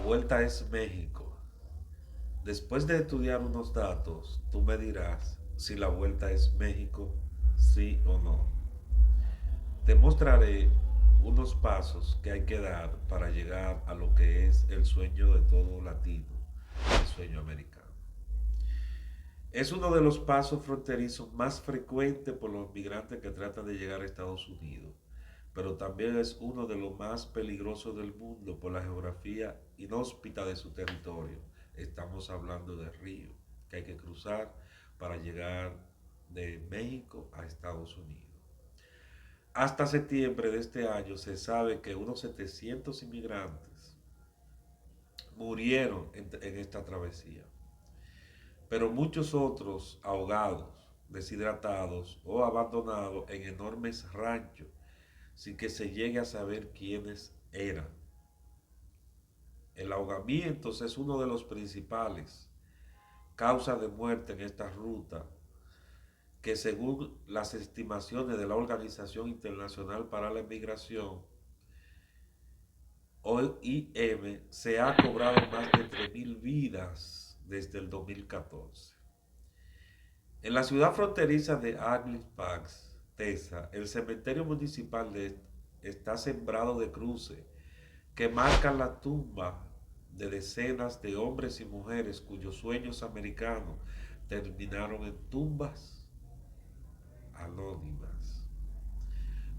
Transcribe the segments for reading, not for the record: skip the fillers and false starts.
vuelta es México. Después de estudiar unos datos, tú me dirás si la vuelta es México, sí o no. Te mostraré unos pasos que hay que dar para llegar a lo que es el sueño de todo latino, el sueño americano. Es uno de los pasos fronterizos más frecuentes por los migrantes que tratan de llegar a Estados Unidos, pero también es uno de los más peligrosos del mundo por la geografía inhóspita de su territorio. Estamos hablando del río que hay que cruzar para llegar de México a Estados Unidos. Hasta septiembre de este año se sabe que unos 700 inmigrantes murieron en esta travesía, pero muchos otros ahogados, deshidratados o abandonados en enormes ranchos sin que se llegue a saber quiénes eran. El ahogamiento es uno de los principales causas de muerte en esta ruta que según las estimaciones de la Organización Internacional para la Migración, OIM, se ha cobrado más de 3.000 vidas desde el 2014. En la ciudad fronteriza de Halifax, Texas, el cementerio municipal está sembrado de cruces que marcan la tumba de decenas de hombres y mujeres cuyos sueños americanos terminaron en tumbas anónimas.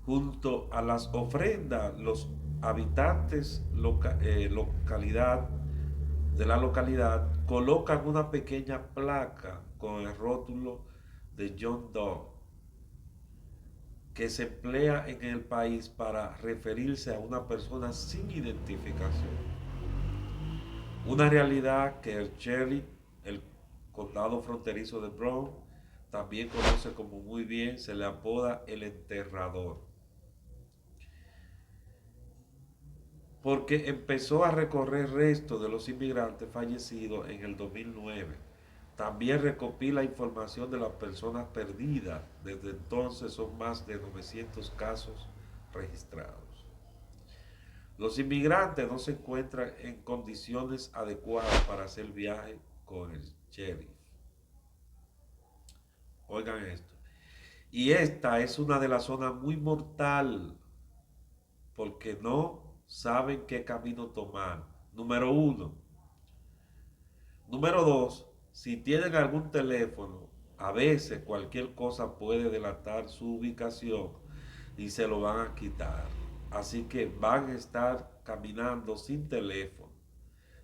Junto a las ofrendas, los habitantes localidad, de la localidad colocan una pequeña placa con el rótulo de John Doe, que se emplea en el país para referirse a una persona sin identificación. Una realidad que el sheriff, el condado fronterizo de Brown, también conoce como muy bien, se le apoda el enterrador, porque empezó a recorrer restos de los inmigrantes fallecidos en el 2009. También recopila información de las personas perdidas. Desde entonces son más de 900 casos registrados. Los inmigrantes no se encuentran en condiciones adecuadas para hacer viaje con el sheriff. Oigan esto. Y esta es una de las zonas muy mortal porque no saben qué camino tomar. Número uno. Número dos, si tienen algún teléfono, a veces cualquier cosa puede delatar su ubicación y se lo van a quitar. Así que van a estar caminando sin teléfono.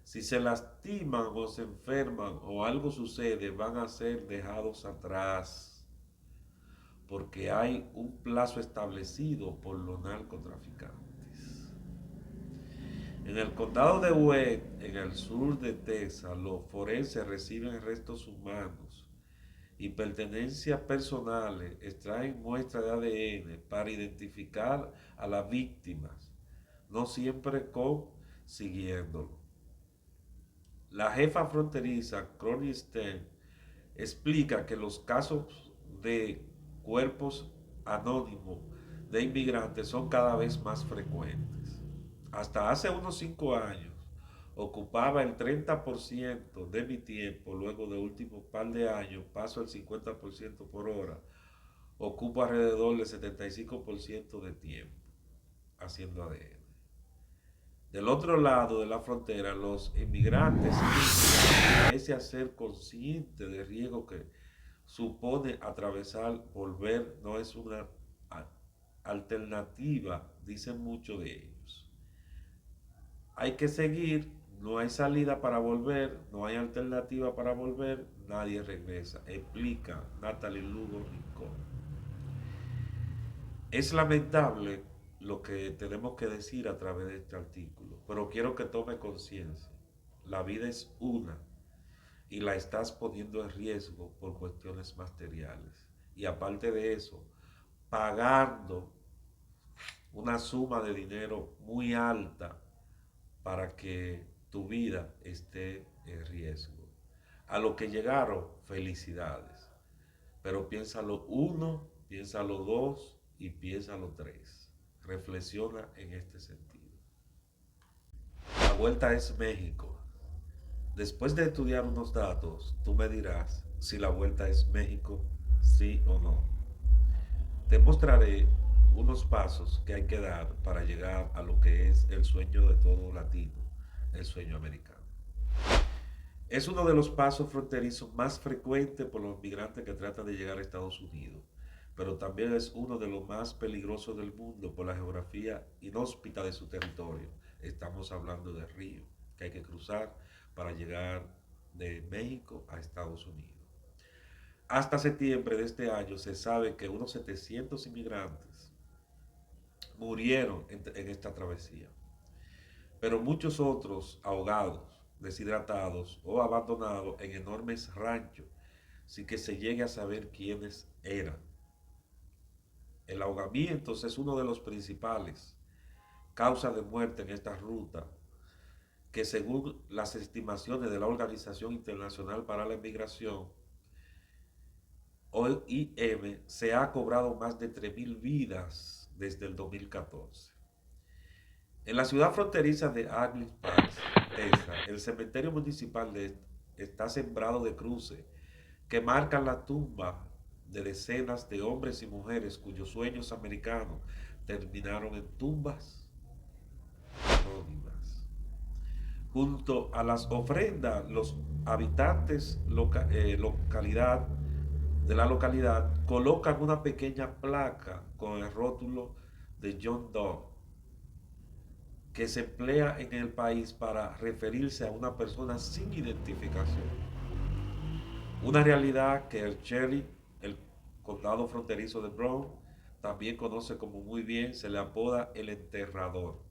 Si se lastiman o se enferman o algo sucede, van a ser dejados atrás porque hay un plazo establecido por los narcotraficantes. En el condado de Wade, en el sur de Texas, los forenses reciben restos humanos y pertenencias personales, extraen muestras de ADN para identificar a las víctimas, no siempre consiguiéndolo. La jefa fronteriza, Connie Stern, explica que los casos de cuerpos anónimos de inmigrantes son cada vez más frecuentes. Hasta hace unos 5 años ocupaba el 30% de mi tiempo, luego de últimos par de años paso el 50% por hora, ocupo alrededor del 75% de tiempo haciendo ADN. Del otro lado de la frontera, los inmigrantes pese a ser conscientes del riesgo que supone atravesar, volver no es una alternativa, dicen muchos de ellos. Hay que seguir, no hay salida para volver, no hay alternativa para volver, nadie regresa, explica Natalie Lugo Rincón. Es lamentable lo que tenemos que decir a través de este artículo, pero quiero que tome conciencia. La vida es una y la estás poniendo en riesgo por cuestiones materiales. Y aparte de eso, pagando una suma de dinero muy alta para que tu vida esté en riesgo. A lo que llegaron, felicidades. Pero piénsalo uno, piénsalo dos y piénsalo tres. Reflexiona en este sentido. vuelta es México. Después de estudiar unos datos, tú me dirás si la vuelta es México, sí o no. Te mostraré unos pasos que hay que dar para llegar a lo que es el sueño de todo latino, el sueño americano. Es uno de los pasos fronterizos más frecuentes por los migrantes que tratan de llegar a Estados Unidos, pero también es uno de los más peligrosos del mundo por la geografía inhóspita de su territorio. Estamos hablando del río que hay que cruzar para llegar de México a Estados Unidos. Hasta septiembre de este año se sabe que unos 700 inmigrantes murieron en esta travesía, pero muchos otros ahogados, deshidratados o abandonados en enormes ranchos sin que se llegue a saber quiénes eran. El ahogamiento es uno de los principales causas de muerte en esta ruta, que según las estimaciones de la Organización Internacional para la Migración, OIM, se ha cobrado más de 3.000 vidas desde el 2014. En la ciudad fronteriza de Aglis Pass, Texas, el cementerio municipal está sembrado de cruces que marcan la tumba de decenas de hombres y mujeres cuyos sueños americanos terminaron en tumbas anónimas. Junto a las ofrendas, los habitantes de la localidad colocan una pequeña placa con el rótulo de John Doe, que se emplea en el país para referirse a una persona sin identificación. Una realidad que el sheriff, el condado fronterizo de Brown, también conoce como muy bien, se le apoda el enterrador,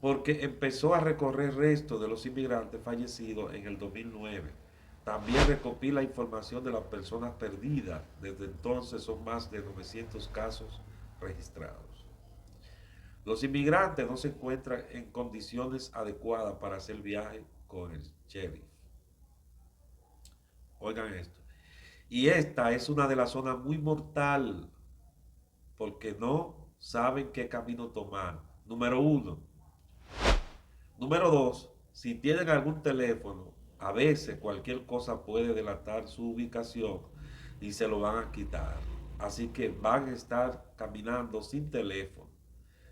porque empezó a recorrer restos de los inmigrantes fallecidos en el 2009. También recopila información de las personas perdidas. Desde entonces son más de 900 casos registrados. Los inmigrantes no se encuentran en condiciones adecuadas para hacer viaje con el sheriff. Oigan esto. Y esta es una de las zonas muy mortal porque no saben qué camino tomar. Número uno. Número dos, si tienen algún teléfono, a veces cualquier cosa puede delatar su ubicación y se lo van a quitar. Así que van a estar caminando sin teléfono.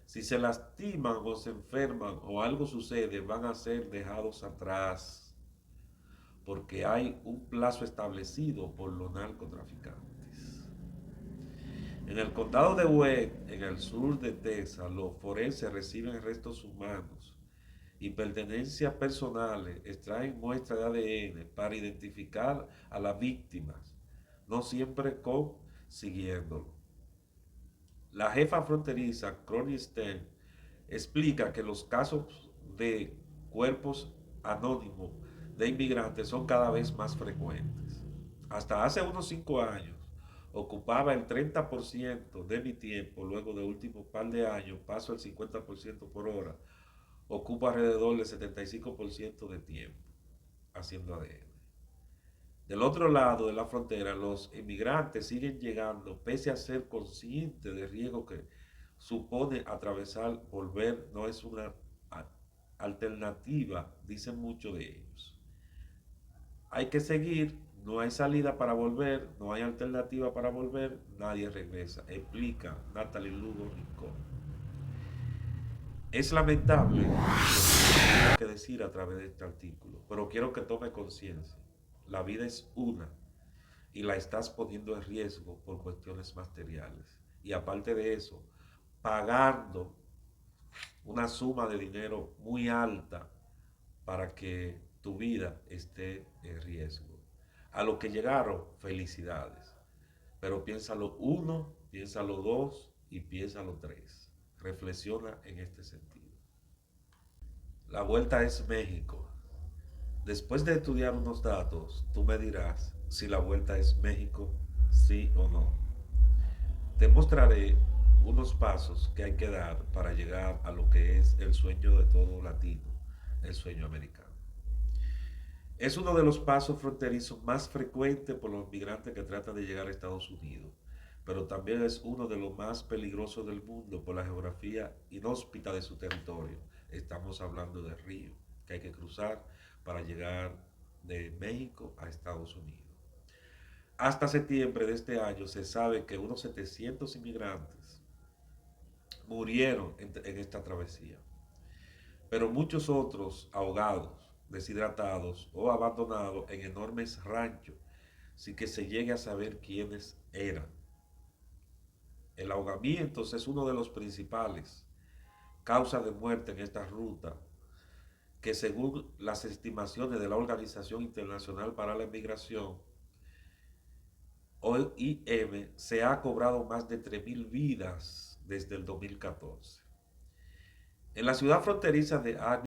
Si se lastiman o se enferman o algo sucede, van a ser dejados atrás porque hay un plazo establecido por los narcotraficantes. En el condado de Wade, en el sur de Texas, los forenses reciben restos humanos y pertenencias personales, extraen muestras de ADN para identificar a las víctimas, no siempre consiguiéndolo. La jefa fronteriza, Connie Stern, explica que los casos de cuerpos anónimos de inmigrantes son cada vez más frecuentes. Hasta hace unos 5 años, ocupaba el 30% de mi tiempo, luego de últimos par de años, paso el 50% por hora, ocupa alrededor del 75% de tiempo haciendo ADN. Del otro lado de la frontera, los inmigrantes siguen llegando pese a ser conscientes del riesgo que supone atravesar. Volver no es una alternativa, dicen muchos de ellos. Hay que seguir, no hay salida para volver, no hay alternativa para volver, nadie regresa, explica Natalie Lugo Rincón. Es lamentable lo que tengo que decir a través de este artículo, pero quiero que tome conciencia. La vida es una y la estás poniendo en riesgo por cuestiones materiales. Y aparte de eso, pagando una suma de dinero muy alta para que tu vida esté en riesgo. A lo que llegaron, felicidades. Pero piénsalo uno, piénsalo dos y piénsalo tres. Reflexiona en este sentido. La vuelta es México. Después de estudiar unos datos, tú me dirás si la vuelta es México, sí o no. Te mostraré unos pasos que hay que dar para llegar a lo que es el sueño de todo latino, el sueño americano. Es uno de los pasos fronterizos más frecuentes por los migrantes que tratan de llegar a Estados Unidos, pero también es uno de los más peligrosos del mundo por la geografía inhóspita de su territorio. Estamos hablando de río que hay que cruzar para llegar de México a Estados Unidos. Hasta septiembre de este año se sabe que unos 700 inmigrantes murieron en esta travesía, pero muchos otros ahogados, deshidratados o abandonados en enormes ranchos sin que se llegue a saber quiénes eran. El ahogamiento es uno de los principales causas de muerte en esta ruta, que según las estimaciones de la Organización Internacional para la Migración, OIM, se ha cobrado más de 3.000 vidas desde el 2014. En la ciudad fronteriza de